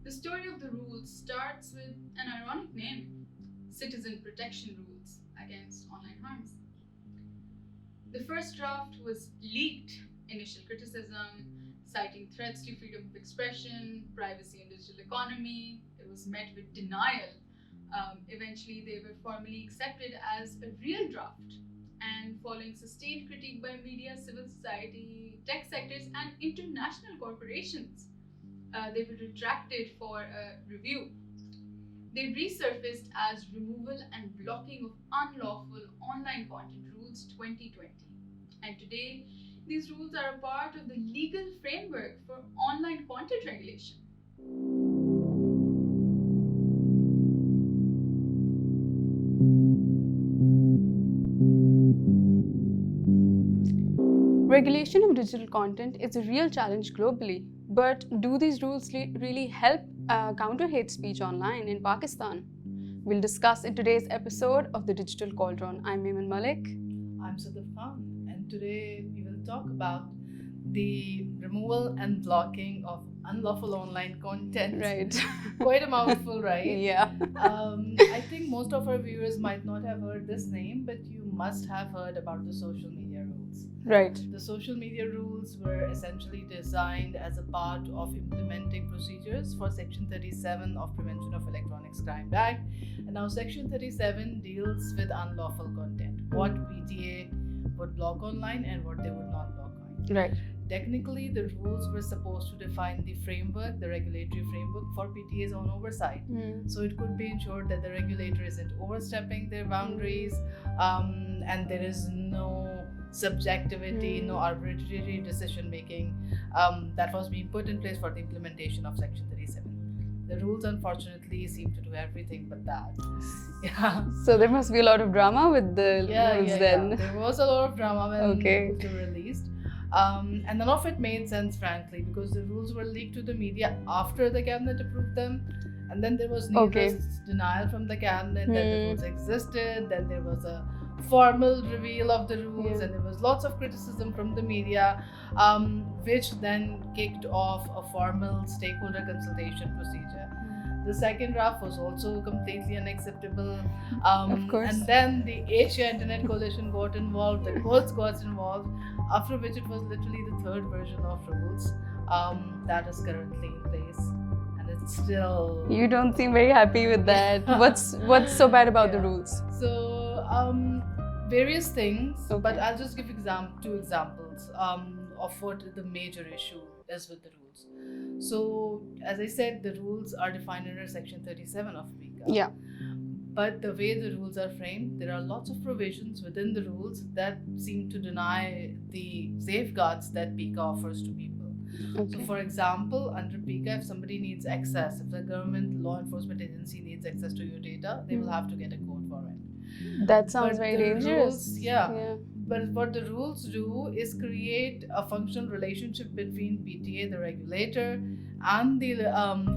The story of the rules starts with an ironic name: Citizen Protection Rules Against Online Harms. The first draft was leaked. Initial criticism, citing threats to freedom of expression, privacy and digital economy. It was met with denial. Eventually, they were formally accepted as a real draft. And following sustained critique by media, civil society, tech sectors, and international corporations, they were retracted for a review. They resurfaced as Removal and Blocking of Unlawful Online Content Rules 2020. And today, these rules are a part of the legal framework for online content regulation. Regulation of digital content is a real challenge globally, but do these rules really help counter hate speech online in Pakistan? We'll discuss in today's episode of the Digital Cauldron. I'm Aiman Malik. I'm Sadaf Khan, and today we will talk about the removal and blocking of unlawful online content. Right. Quite a mouthful, right? Yeah. I think most of our viewers might not have heard this name, but you must have heard about the social media rules. Right. The social media rules were essentially designed as a part of implementing procedures for Section 37 of Prevention of Electronics Crime Act. And now Section 37 deals with unlawful content, what PTA would block online and what they would not block online. Right. Technically, the rules were supposed to define the framework, the regulatory framework for PTA's own oversight. So it could be ensured that the regulator isn't overstepping their boundaries, and there is no subjectivity, no arbitrary decision making that was being put in place for the implementation of Section 37. The rules, unfortunately, seem to do everything but that. Yeah. So there must be a lot of drama with the rules then. Yeah. There was a lot of drama when Okay. the rules were released. And none of it made sense, frankly, because the rules were leaked to the media after the cabinet approved them. And then there was needless denial from the cabinet that the rules existed. Then there was a formal reveal of the rules, and there was lots of criticism from the media, which then kicked off a formal stakeholder consultation procedure. The second draft was also completely unacceptable. Of course. And then the Asia Internet Coalition got involved, the courts got involved, after which it was literally the third version of rules that is currently in place. And it's still... You don't seem very happy with that. What's so bad about the rules? So, various things, but I'll just give two examples of what the major issue is with the rules. So, as I said, the rules are defined under Section 37 of PICA. Yeah. But the way the rules are framed, there are lots of provisions within the rules that seem to deny the safeguards that PICA offers to people. Okay. So, for example, under PICA, if somebody needs access, if the government law enforcement agency needs access to your data, they will have to get a court warrant. That sounds But very the dangerous. rules, But what the rules do is create a functional relationship between PTA, the regulator, and the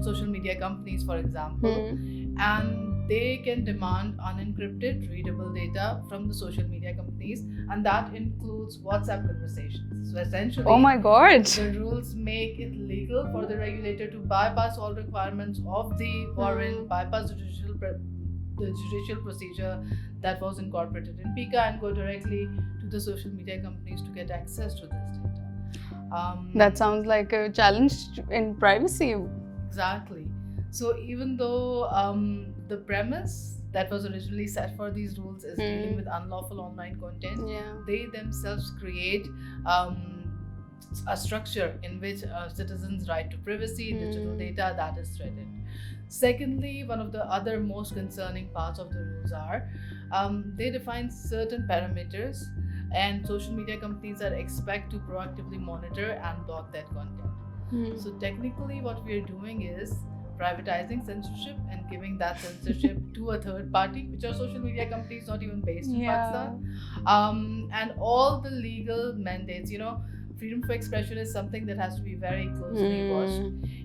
social media companies, for example. And they can demand unencrypted, readable data from the social media companies, and that includes WhatsApp conversations. So essentially, Oh my God. the rules make it legal for the regulator to bypass all requirements of the warrant, bypass the judicial procedure that was incorporated in PICA, and go directly to the social media companies to get access to this data. That sounds like a challenge in privacy. Exactly. So even though the premise that was originally set for these rules is dealing with unlawful online content, they themselves create a structure in which citizens' right to privacy, digital data, that is threatened. Secondly, one of the other most concerning parts of the rules are they define certain parameters, and social media companies are expected to proactively monitor and block that content. So technically what we are doing is privatizing censorship and giving that censorship to a third party, which are social media companies not even based in Pakistan. And all the legal mandates, freedom of expression is something that has to be very closely watched.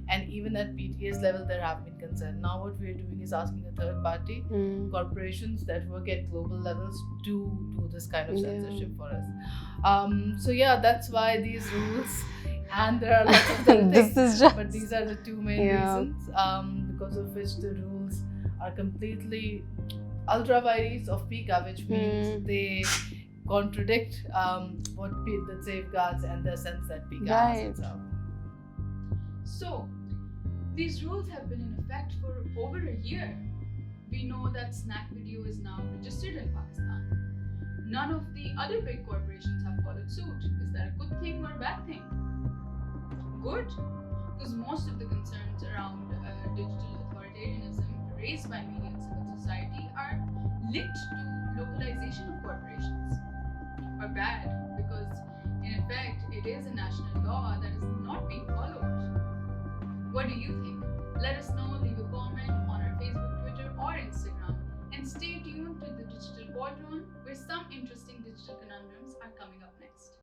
And even at PTA's level, there have been concerns. Now what we're doing is asking a third party, corporations that work at global levels, to do this kind of censorship for us. So that's why these rules And there are lots of other This things, is just. but these are the two main reasons because of which the rules are completely ultra vires of PICA, which means they contradict what the safeguards and the sense that PICA has itself. So, these rules have been in effect for over a year. We know that Snack Video is now registered in Pakistan. None of the other big corporations have followed suit. Is that a good thing or a bad thing? Good, because most of the concerns around digital authoritarianism raised by media and civil society are linked to localization of corporations. Or bad, because in effect it is a national law that is not being followed. What do you think? Let us know, leave a comment on our Facebook, Twitter or Instagram, and stay tuned to the Digital Cauldron, where some interesting digital conundrums are coming up next.